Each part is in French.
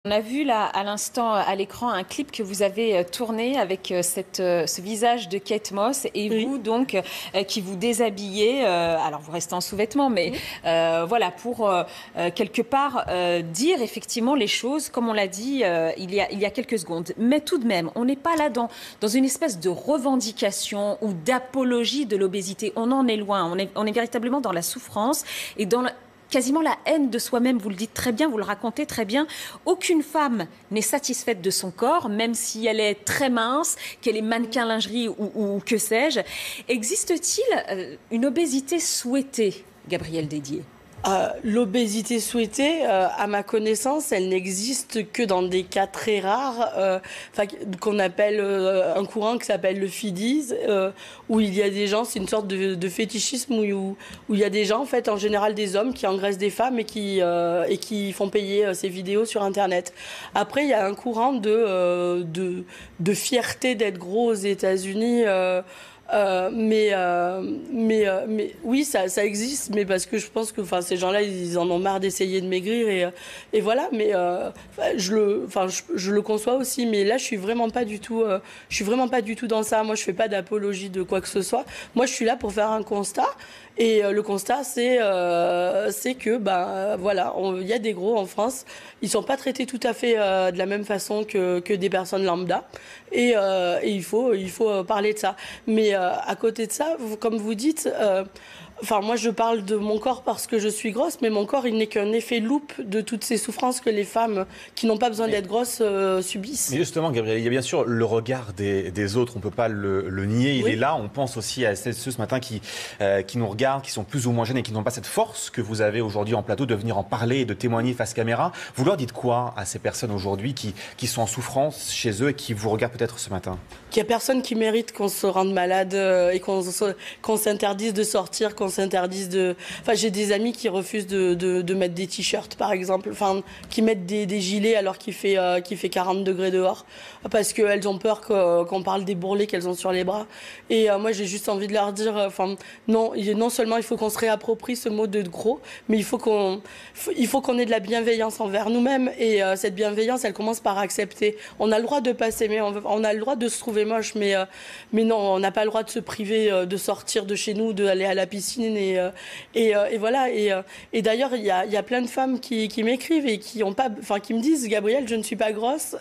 On a vu là à l'instant à l'écran un clip que vous avez tourné avec ce visage de Kate Moss et Oui. vous donc qui vous déshabillez, alors vous restez en sous-vêtements mais Oui. voilà pour quelque part dire effectivement les choses comme on l'a dit il y a quelques secondes. Mais tout de même on n'est pas là dans une espèce de revendication ou d'apologie de l'obésité, on en est loin, on est véritablement dans la souffrance et dans quasiment la haine de soi-même, vous le dites très bien, vous le racontez très bien. Aucune femme n'est satisfaite de son corps, même si elle est très mince, qu'elle est mannequin lingerie ou que sais-je. Existe-t-il une obésité souhaitée, Gabrielle Dédier ? L'obésité souhaitée, à ma connaissance, elle n'existe que dans des cas très rares, qu'on appelle un courant qui s'appelle le FIDIS, où il y a des gens, c'est une sorte de fétichisme où il y a des gens, en fait, en général des hommes qui engraissent des femmes et qui font payer ces vidéos sur Internet. Après, il y a un courant de fierté d'être gros aux États-Unis. Mais oui, ça existe, mais parce que je pense que ces gens-là, ils en ont marre d'essayer de maigrir et voilà. Mais je le conçois aussi, mais là, je suis vraiment pas du tout dans ça. Moi, je fais pas d'apologie de quoi que ce soit. Moi, je suis là pour faire un constat. Et le constat, c'est que voilà, il y a des gros en France. Ils sont pas traités tout à fait de la même façon que des personnes lambda. Et il faut parler de ça. Mais à côté de ça, comme vous dites, moi je parle de mon corps parce que je suis grosse, mais mon corps il n'est qu'un effet loupe de toutes ces souffrances que les femmes qui n'ont pas besoin d'être grosses subissent. Mais justement, Gabrielle, il y a bien sûr le regard des autres, on ne peut pas le nier, il Oui. est là. On pense aussi à ceux ce matin qui nous regardent, qui sont plus ou moins jeunes et qui n'ont pas cette force que vous avez aujourd'hui en plateau de venir en parler et de témoigner face caméra. Vous leur dites quoi à ces personnes aujourd'hui qui sont en souffrance chez eux et qui vous regardent peut-être ce matin? Qu'il n'y a personne qui mérite qu'on se rende malade et qu'on s'interdise de sortir, qu'on s'interdise de... j'ai des amis qui refusent de mettre des t-shirts, par exemple, qui mettent des gilets alors qu'il fait 40 degrés dehors, parce qu'elles ont peur qu'on parle des bourrelets qu'elles ont sur les bras. Et moi, j'ai juste envie de leur dire, non seulement il faut qu'on se réapproprie ce mot de gros, mais il faut qu'on ait de la bienveillance envers nous-mêmes. Et cette bienveillance, elle commence par accepter. On a le droit de pas s'aimer, on a le droit de se trouver moche, mais non, on n'a pas le droit de se priver de sortir de chez nous, d'aller à la piscine et voilà. Et d'ailleurs, il y a plein de femmes qui m'écrivent et qui me disent, Gabrielle, je ne suis pas grosse,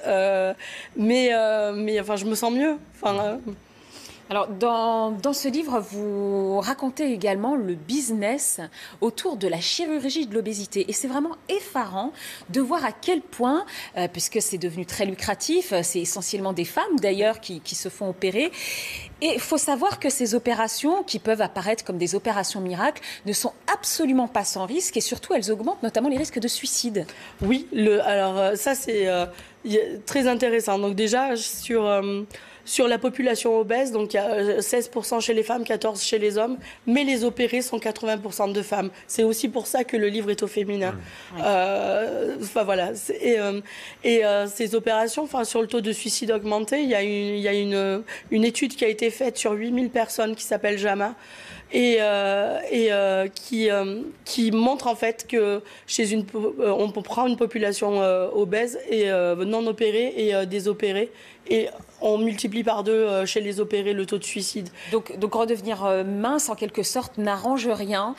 mais je me sens mieux. Alors, dans ce livre, vous racontez également le business autour de la chirurgie de l'obésité. Et c'est vraiment effarant de voir à quel point, puisque c'est devenu très lucratif, c'est essentiellement des femmes d'ailleurs qui se font opérer. Et il faut savoir que ces opérations, qui peuvent apparaître comme des opérations miracles, ne sont absolument pas sans risque et surtout elles augmentent notamment les risques de suicide. Oui, alors ça c'est très intéressant. Donc déjà sur la population obèse, donc il y a 16% chez les femmes, 14% chez les hommes, mais les opérés sont 80% de femmes. C'est aussi pour ça que le livre est au féminin. Oui. Voilà. Et ces opérations, sur le taux de suicide augmenté, il y a une étude qui a été faite sur 8000 personnes qui s'appelle JAMA et qui montre en fait que on prend une population obèse et non opérée et désopérée et on multiplie par 2 chez les opérés le taux de suicide. Donc redevenir mince en quelque sorte n'arrange rien,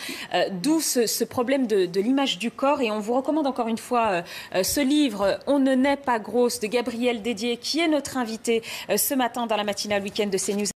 d'où ce problème de l'image du corps. Et on vous recommande encore une fois ce livre « On ne naît pas grosse » de Gabrielle Dédier, qui est notre invitée ce matin dans la matinale week-end de CNews.